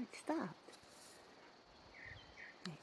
it stopped. Okay.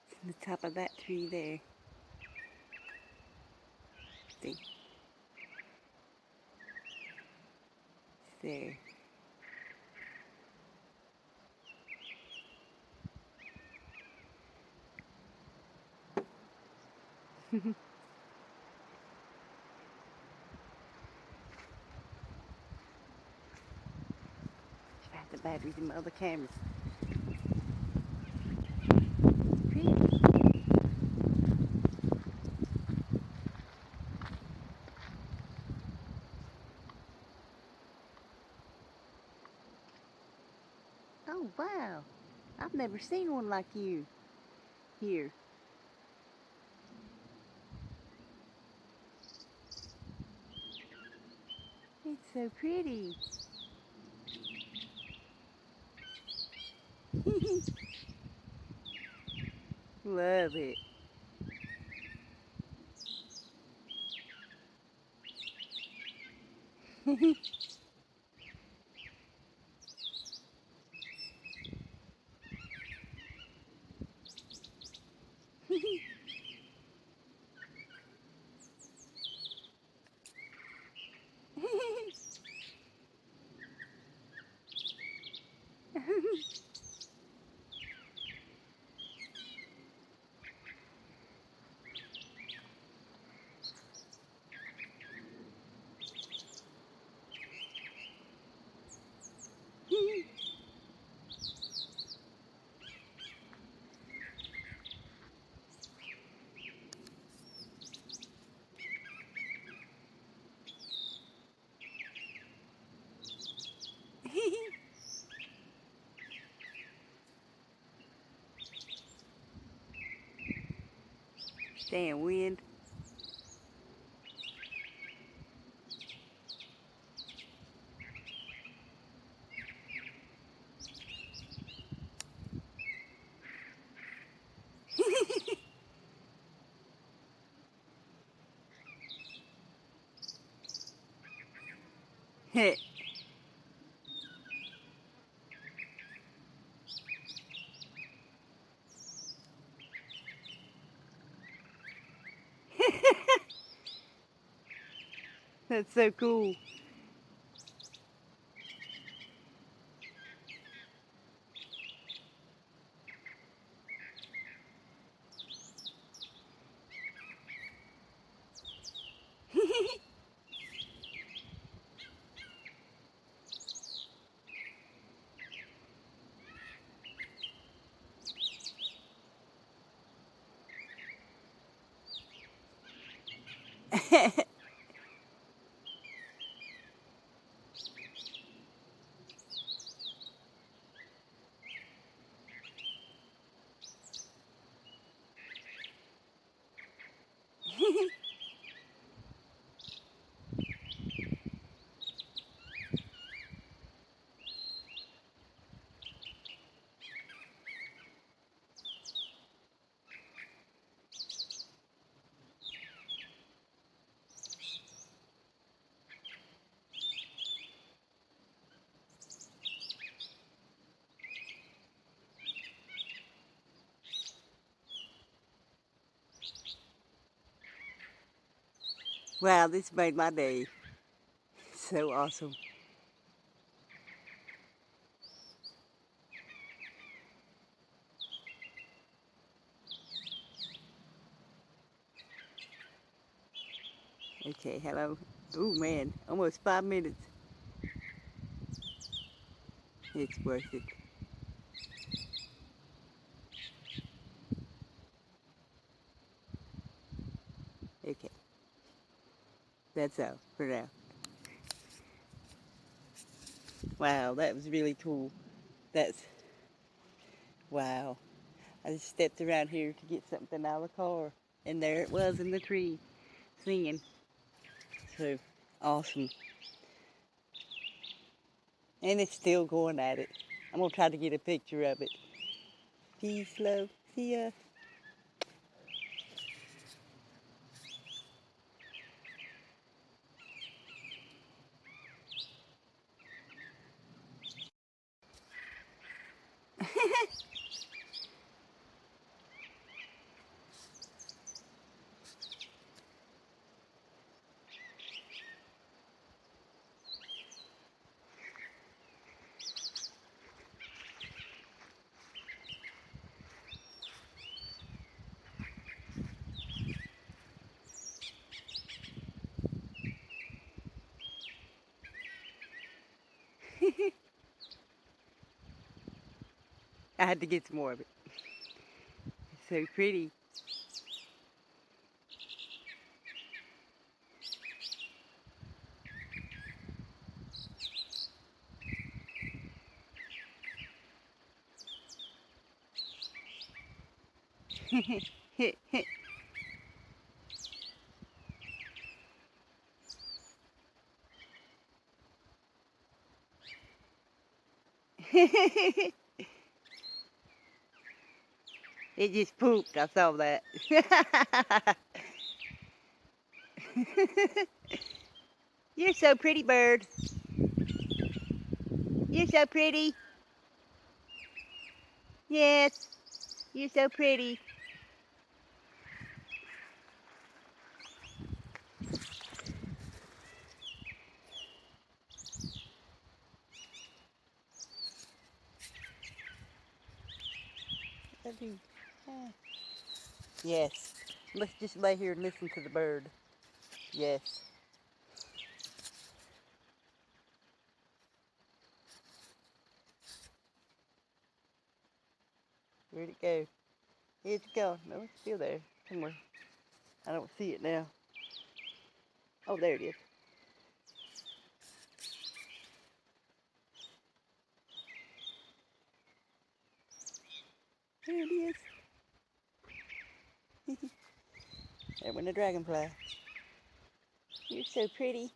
It's on the top of that tree there. See? It's there. Got the batteries in my other cameras. Pretty. Oh wow! I've never seen one like you here. It's so pretty. Love it. Damn wind. That's so cool. Wow, this made my day. So awesome. Okay, hello. Oh man, almost 5 minutes. It's worth it. Okay, that's all for now. Wow, that was really cool. That's, wow. I just stepped around here to get something out of the car, and there it was in the tree, singing. So, awesome. And it's still going at it. I'm gonna try to get a picture of it. Peace, love, see ya. I had to get some more of it. It's so pretty. It just pooped. I saw that. You're so pretty, bird. You're so pretty. Yes, you're so pretty. Yes. Let's just lay here and listen to the bird. Yes. Where'd it go? Where'd it go? No, it's still there. Somewhere. I don't see it now. Oh, there it is. There it is. There went a dragonfly. You're so pretty.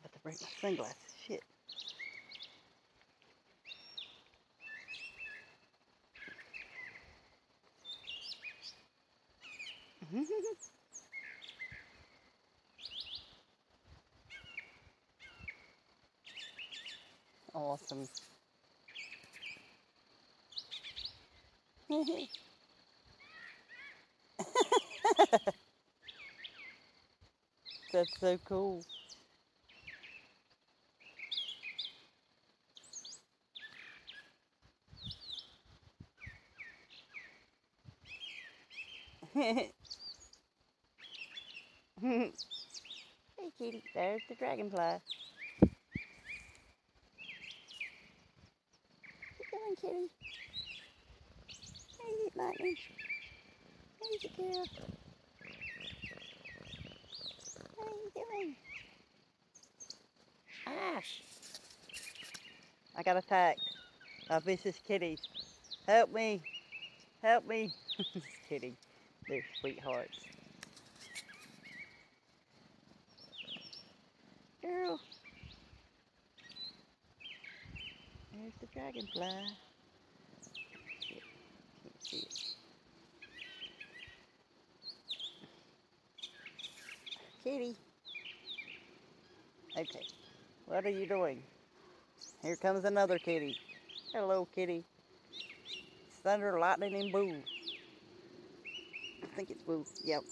About to break my sunglasses. Shit. Awesome. That's so cool. Hey, kitty. There's the dragonfly. How you doing, kitty? Hey, Lightning. Hey, the girl. How you doing? Ash. I got attacked by vicious kitties. Help me. Help me. Just kidding. They're sweethearts. Girl. There's the dragonfly. Shit, can't see it. Kitty. Okay. What are you doing? Here comes another kitty. Hello, kitty. It's thunder, lightning, and boo. I think it's boo. Yep.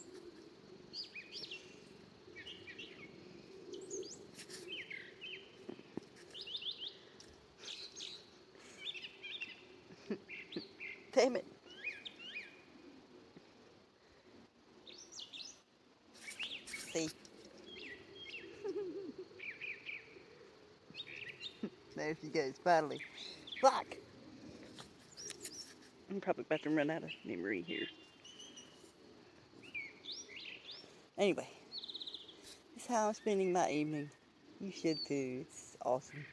Damn it. See? There she goes, finally. Fuck! I'm probably about to run out of memory here. Anyway, this is how I'm spending my evening. You should too. It's awesome.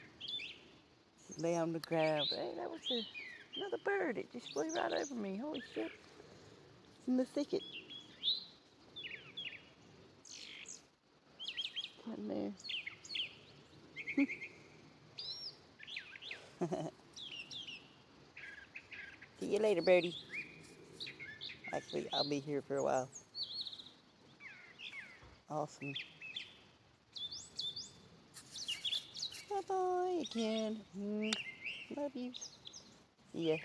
Just lay on the ground. Hey, that was another bird. It just flew right over me. Holy shit. It's in the thicket. Come in there. See you later, birdie. Actually, I'll be here for a while. Awesome. Bye-bye again. Love you. See ya.